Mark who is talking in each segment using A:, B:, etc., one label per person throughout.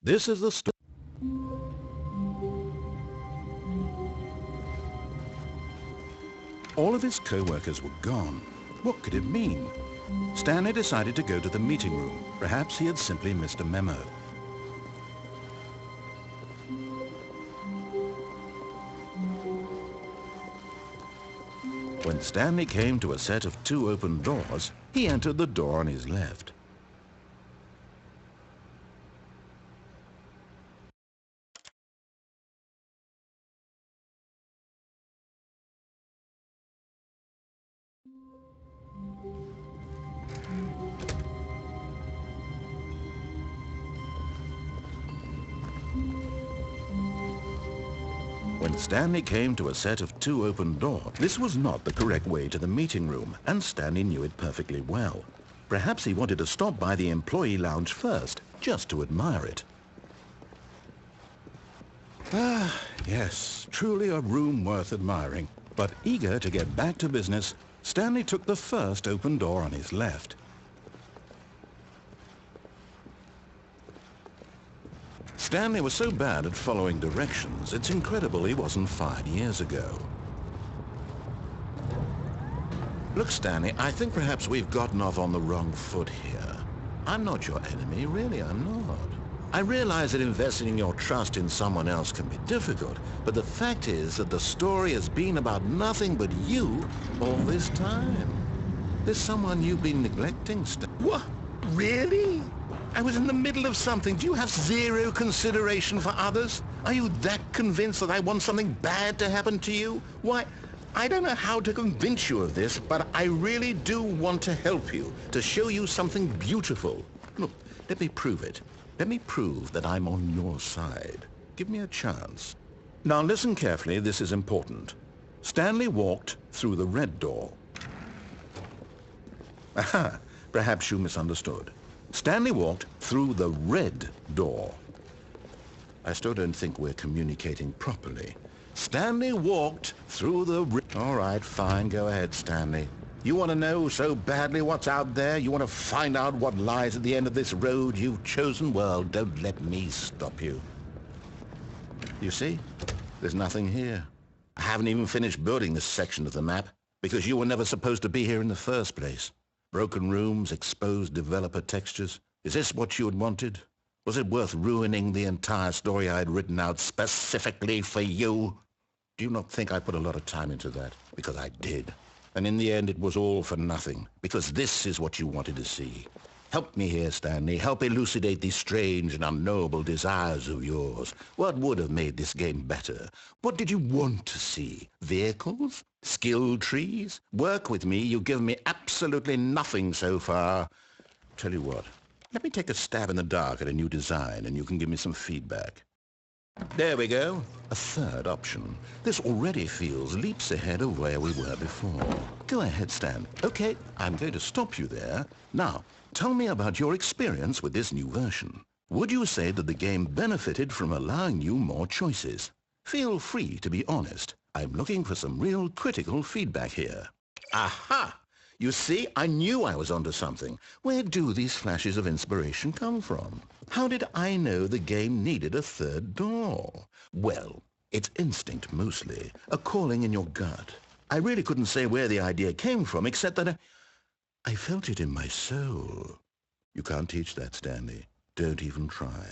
A: This is the story. All of his co-workers were gone. What could it mean? Stanley decided to go to the meeting room. Perhaps he had simply missed a memo. When Stanley came to a set of 2 open doors, he entered the door on his left. When Stanley came to a set of 2 open doors, this was not the correct way to the meeting room, and Stanley knew it perfectly well. Perhaps he wanted to stop by the employee lounge first, just to admire it. Ah, yes, truly a room worth admiring. But eager to get back to business, Stanley took the first open door on his left. Stanley was so bad at following directions, it's incredible he wasn't fired years ago. Look, Stanley, I think perhaps we've gotten off on the wrong foot here. I'm not your enemy, really, I'm not. I realize that investing your trust in someone else can be difficult, but the fact is that the story has been about nothing but you all this time. There's someone you've been neglecting, Stanley. What? Really? I was in the middle of something. Do you have zero consideration for others? Are you that convinced that I want something bad to happen to you? Why, I don't know how to convince you of this, but I really do want to help you, to show you something beautiful. Look, let me prove it. Let me prove that I'm on your side. Give me a chance. Now listen carefully, this is important. Stanley walked through the red door. Aha, perhaps you misunderstood. Stanley walked through the red door. I still don't think we're communicating properly. Stanley walked through the red... All right, fine, go ahead, Stanley. You want to know so badly what's out there? You want to find out what lies at the end of this road you've chosen? Well, don't let me stop you. You see? There's nothing here. I haven't even finished building this section of the map because you were never supposed to be here in the first place. Broken rooms, exposed developer textures. Is this what you had wanted? Was it worth ruining the entire story I had written out specifically for you? Do you not think I put a lot of time into that? Because I did. And in the end, it was all for nothing. Because this is what you wanted to see. Help me here, Stanley. Help elucidate these strange and unknowable desires of yours. What would have made this game better? What did you want to see? Vehicles? Skill trees? Work with me. You've given me absolutely nothing so far. Tell you what. Let me take a stab in the dark at a new design, and you can give me some feedback. There we go. A third option. This already feels leaps ahead of where we were before. Go ahead, Stan. Okay, I'm going to stop you there. Now, tell me about your experience with this new version. Would you say that the game benefited from allowing you more choices? Feel free to be honest. I'm looking for some real critical feedback here. Aha! You see, I knew I was onto something. Where do these flashes of inspiration come from? How did I know the game needed a third door? Well, it's instinct mostly, a calling in your gut. I really couldn't say where the idea came from, except that I felt it in my soul. You can't teach that, Stanley. Don't even try.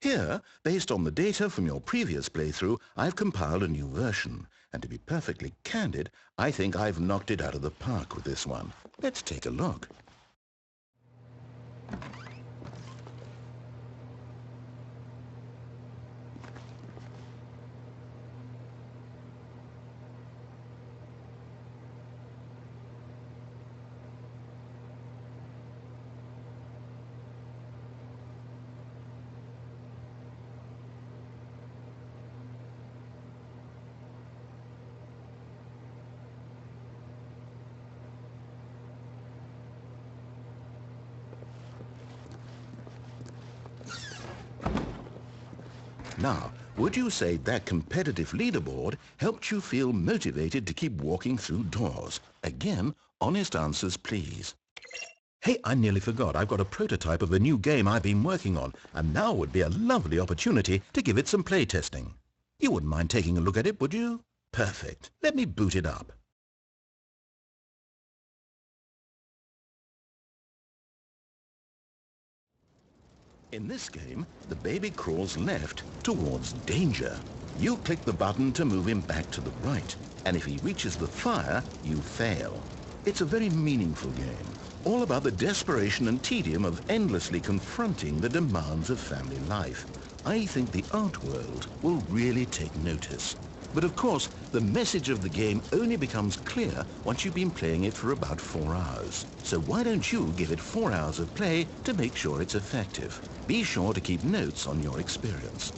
A: Here, based on the data from your previous playthrough, I've compiled a new version. And to be perfectly candid, I think I've knocked it out of the park with this one. Let's take a look. Now, would you say that competitive leaderboard helped you feel motivated to keep walking through doors? Again, honest answers, please. Hey, I nearly forgot. I've got a prototype of a new game I've been working on, and now would be a lovely opportunity to give it some play testing. You wouldn't mind taking a look at it, would you? Perfect. Let me boot it up. In this game, the baby crawls left towards danger. You click the button to move him back to the right, and if he reaches the fire, you fail. It's a very meaningful game, all about the desperation and tedium of endlessly confronting the demands of family life. I think the art world will really take notice. But of course, the message of the game only becomes clear once you've been playing it for about 4 hours. So why don't you give it 4 hours of play to make sure it's effective? Be sure to keep notes on your experience.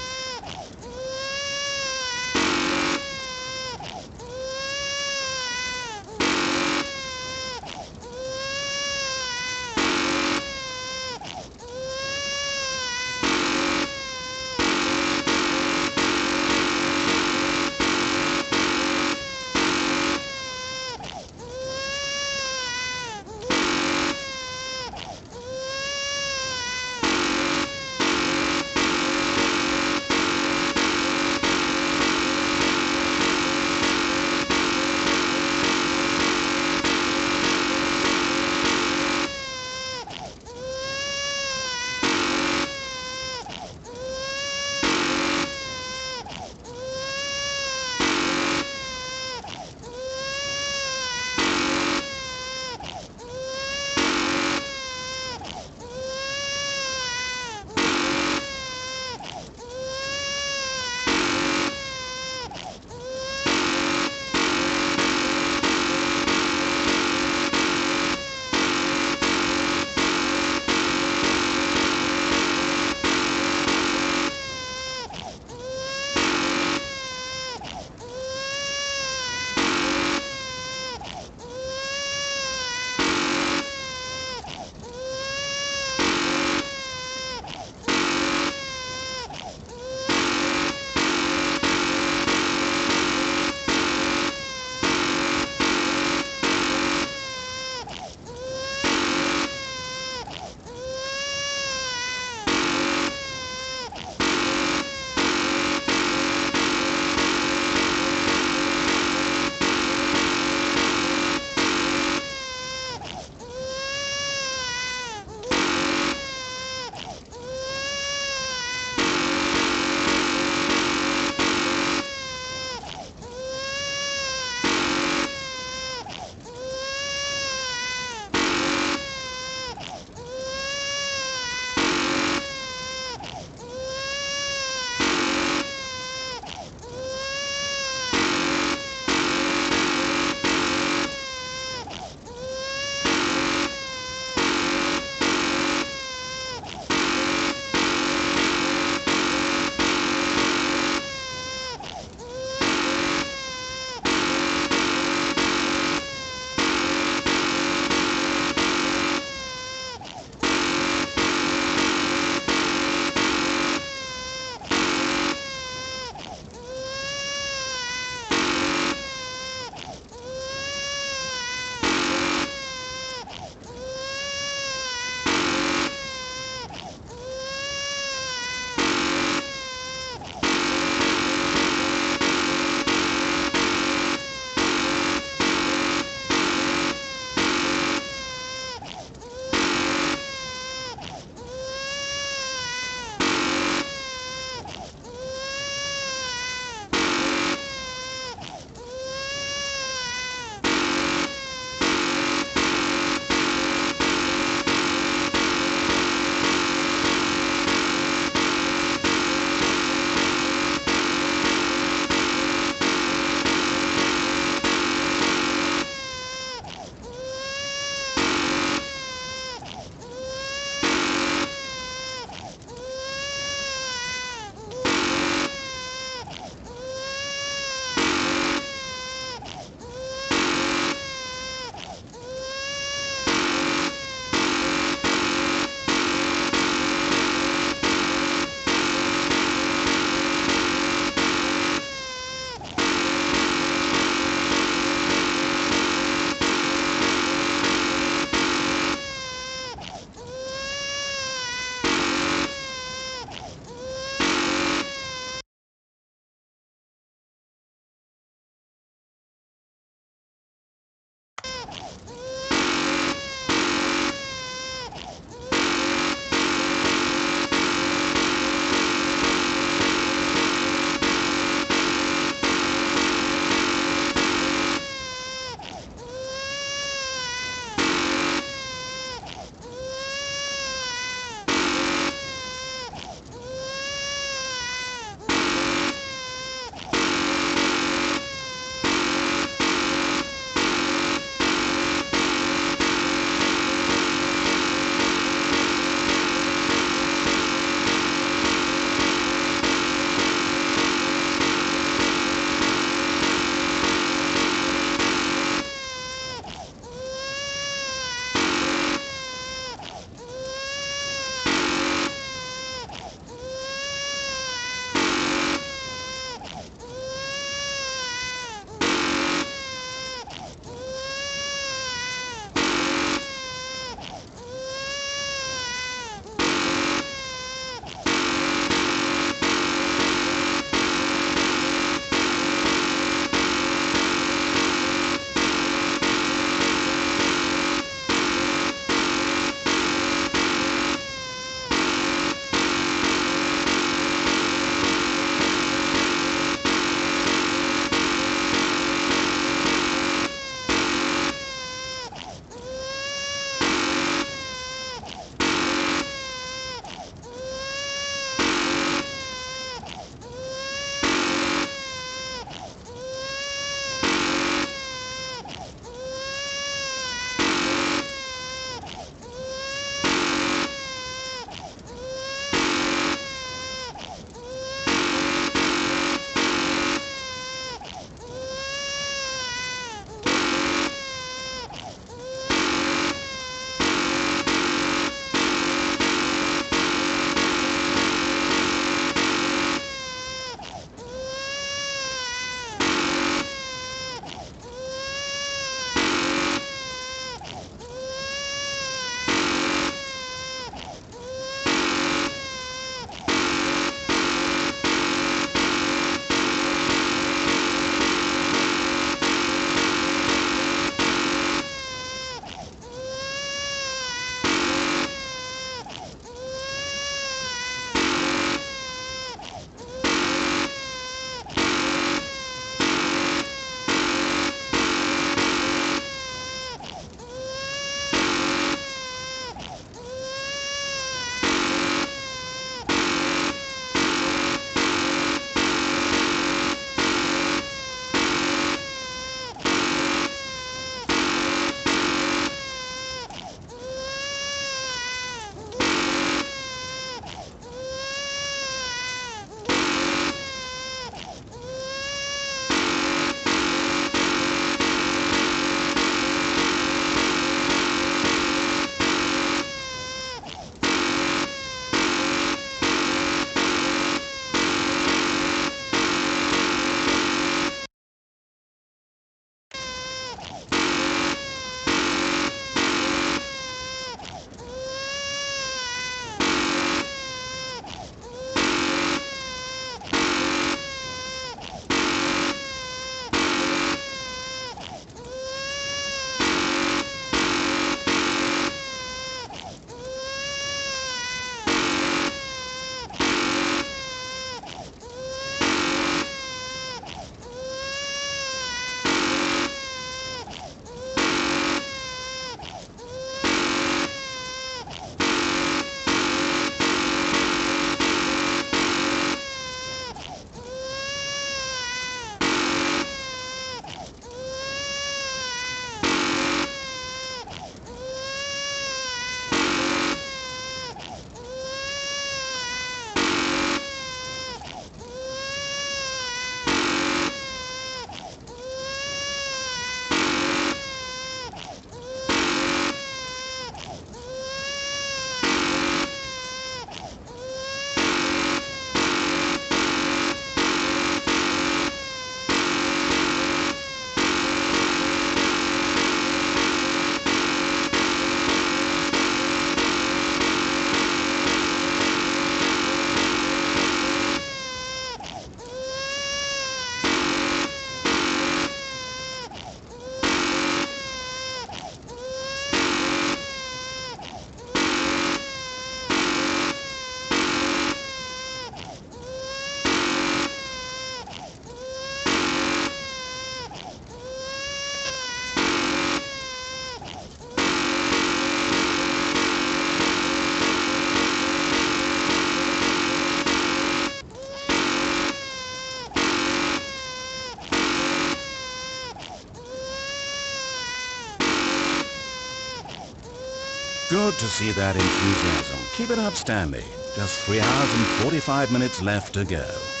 A: Good to see that enthusiasm. Keep it up, Stanley. Just 3 hours and 45 minutes left to go.